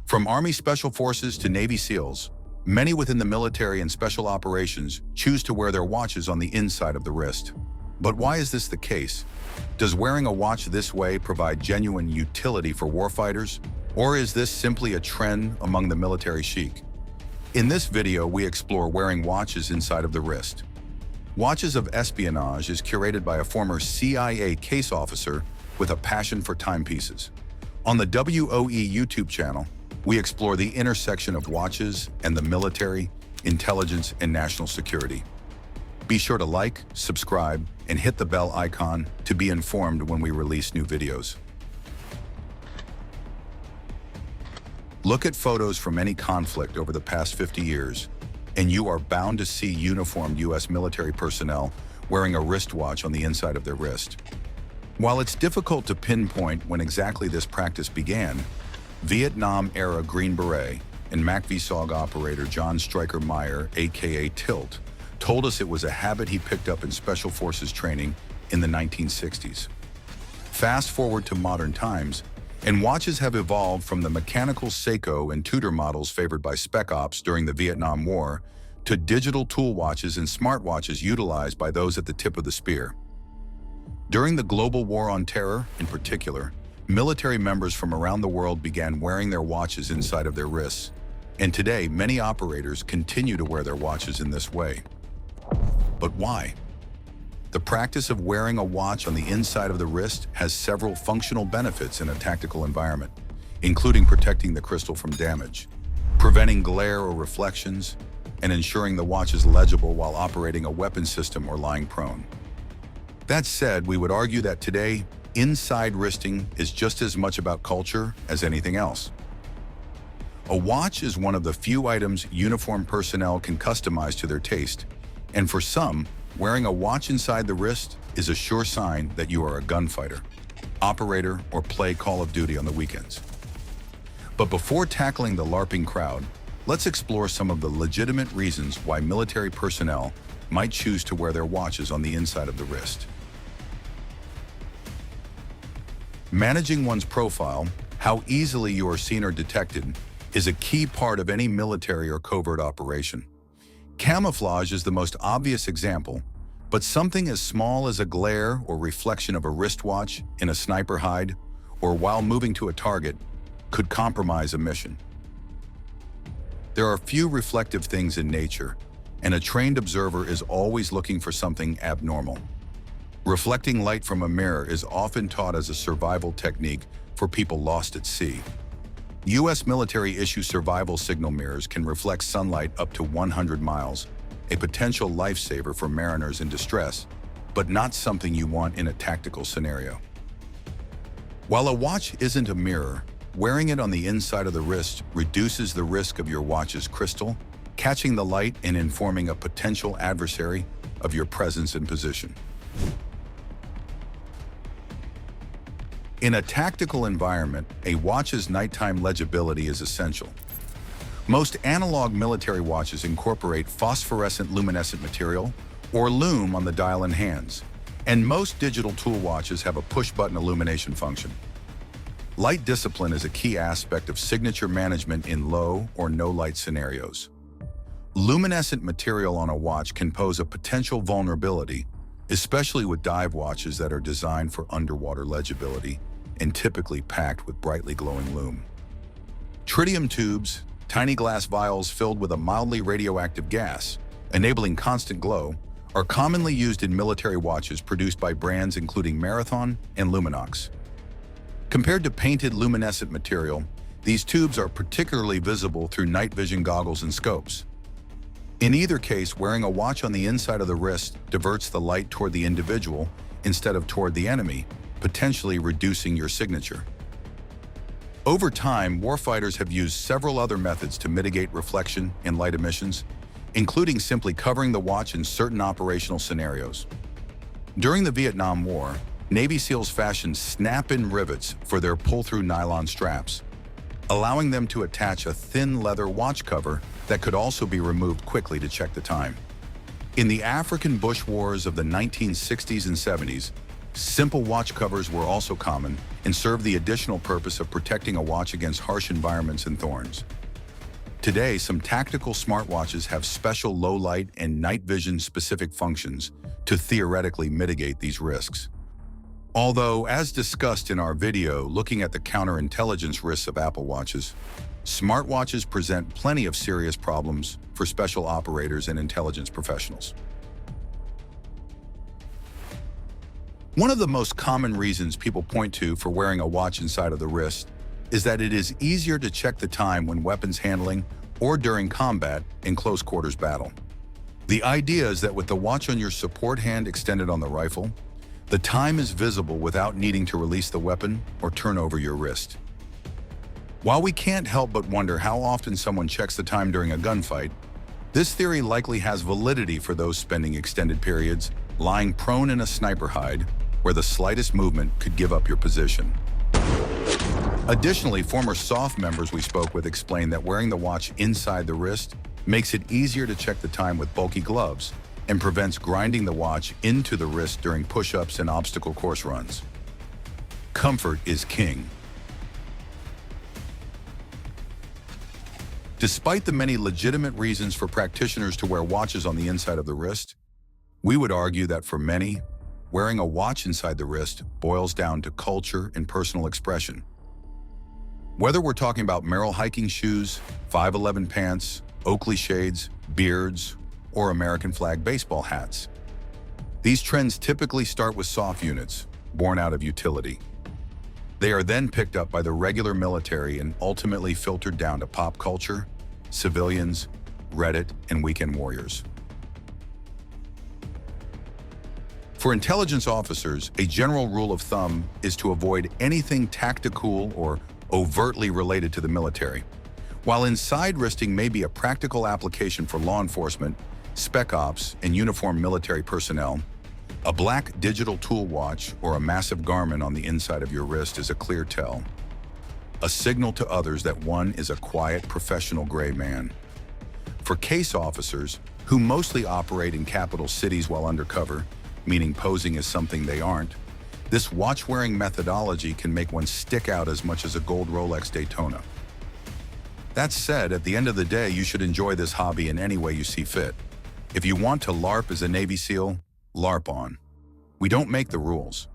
From Army Special Forces to Navy SEALs, many within the military and special operations choose to wear their watches on the inside of the wrist. But why is this the case? Does wearing a watch this way provide genuine utility for warfighters? Or is this simply a trend among the military chic? In this video, we explore wearing watches inside of the wrist. Watches of Espionage is curated by a former CIA case officer with a passion for timepieces. On the WOE YouTube channel, we explore the intersection of watches and the military, intelligence, and national security. Be sure to like, subscribe, and hit the bell icon to be informed when we release new videos. Look at photos from any conflict over the past 50 years, and you are bound to see uniformed U.S. military personnel wearing a wristwatch on the inside of their wrist. While it's difficult to pinpoint when exactly this practice began, Vietnam-era Green Beret and macv-sog operator John Stryker Meyer, aka Tilt, told us it was a habit he picked up in Special Forces training in the 1960s. Fast forward to modern times, and watches have evolved from the mechanical Seiko and Tudor models favored by SpecOps during the Vietnam War to digital tool watches and smartwatches utilized by those at the tip of the spear. During the global war on terror, in particular, military members from around the world began wearing their watches inside of their wrists, and today many operators continue to wear their watches in this way. But why? The practice of wearing a watch on the inside of the wrist has several functional benefits in a tactical environment, including protecting the crystal from damage, preventing glare or reflections, and ensuring the watch is legible while operating a weapon system or lying prone. That said, we would argue that today, inside wristing is just as much about culture as anything else. A watch is one of the few items uniformed personnel can customize to their taste, and for some, wearing a watch inside the wrist is a sure sign that you are a gunfighter, operator, or play Call of Duty on the weekends. But before tackling the LARPing crowd, let's explore some of the legitimate reasons why military personnel might choose to wear their watches on the inside of the wrist. Managing one's profile, how easily you are seen or detected, is a key part of any military or covert operation. Camouflage is the most obvious example, but something as small as a glare or reflection of a wristwatch in a sniper hide or while moving to a target could compromise a mission. There are few reflective things in nature, and a trained observer is always looking for something abnormal. Reflecting light from a mirror is often taught as a survival technique for people lost at sea. U.S. military-issue survival signal mirrors can reflect sunlight up to 100 miles, a potential lifesaver for mariners in distress, but not something you want in a tactical scenario. While a watch isn't a mirror, wearing it on the inside of the wrist reduces the risk of your watch's crystal catching the light and informing a potential adversary of your presence and position. In a tactical environment, a watch's nighttime legibility is essential. Most analog military watches incorporate phosphorescent luminescent material, or lume, on the dial and hands, and most digital tool watches have a push-button illumination function. Light discipline is a key aspect of signature management in low or no-light scenarios. Luminescent material on a watch can pose a potential vulnerability, especially with dive watches that are designed for underwater legibility and typically packed with brightly glowing lume. Tritium tubes, tiny glass vials filled with a mildly radioactive gas, enabling constant glow, are commonly used in military watches produced by brands including Marathon and Luminox. Compared to painted luminescent material, these tubes are particularly visible through night vision goggles and scopes. In either case, wearing a watch on the inside of the wrist diverts the light toward the individual instead of toward the enemy, potentially reducing your signature. Over time, warfighters have used several other methods to mitigate reflection and light emissions, including simply covering the watch in certain operational scenarios. During the Vietnam War, Navy SEALs fashioned snap-in rivets for their pull-through nylon straps, allowing them to attach a thin leather watch cover that could also be removed quickly to check the time. In the African bush wars of the 1960s and 70s, Simple watch covers were also common and served the additional purpose of protecting a watch against harsh environments and thorns. Today, some tactical smartwatches have special low-light and night vision-specific functions to theoretically mitigate these risks. Although, as discussed in our video looking at the counterintelligence risks of Apple Watches, smartwatches present plenty of serious problems for special operators and intelligence professionals. One of the most common reasons people point to for wearing a watch inside of the wrist is that it is easier to check the time when weapons handling or during combat in close quarters battle. The idea is that with the watch on your support hand extended on the rifle, the time is visible without needing to release the weapon or turn over your wrist. While we can't help but wonder how often someone checks the time during a gunfight, this theory likely has validity for those spending extended periods lying prone in a sniper hide where the slightest movement could give up your position. Additionally, former SOF members we spoke with explained that wearing the watch inside the wrist makes it easier to check the time with bulky gloves and prevents grinding the watch into the wrist during push-ups and obstacle course runs. Comfort is king. Despite the many legitimate reasons for practitioners to wear watches on the inside of the wrist, we would argue that for many, wearing a watch inside the wrist boils down to culture and personal expression. Whether we're talking about Merrell hiking shoes, 511 pants, Oakley shades, beards, or American flag baseball hats, these trends typically start with soft units, born out of utility. They are then picked up by the regular military and ultimately filtered down to pop culture, civilians, Reddit, and weekend warriors. For intelligence officers, a general rule of thumb is to avoid anything tactical or overtly related to the military. While inside wristing may be a practical application for law enforcement, SpecOps, and uniformed military personnel, a black digital tool watch or a massive garment on the inside of your wrist is a clear tell, a signal to others that one is a quiet, professional gray man. For case officers, who mostly operate in capital cities while undercover, meaning posing as something they aren't, this watch-wearing methodology can make one stick out as much as a gold Rolex Daytona. That said, at the end of the day, you should enjoy this hobby in any way you see fit. If you want to LARP as a Navy SEAL, LARP on. We don't make the rules.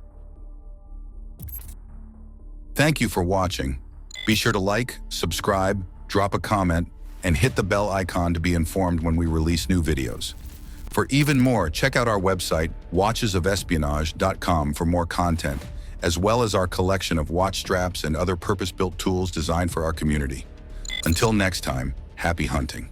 Thank you for watching. Be sure to like, subscribe, drop a comment, and hit the bell icon to be informed when we release new videos. For even more, check out our website, watchesofespionage.com, for more content, as well as our collection of watch straps and other purpose-built tools designed for our community. Until next time, happy hunting.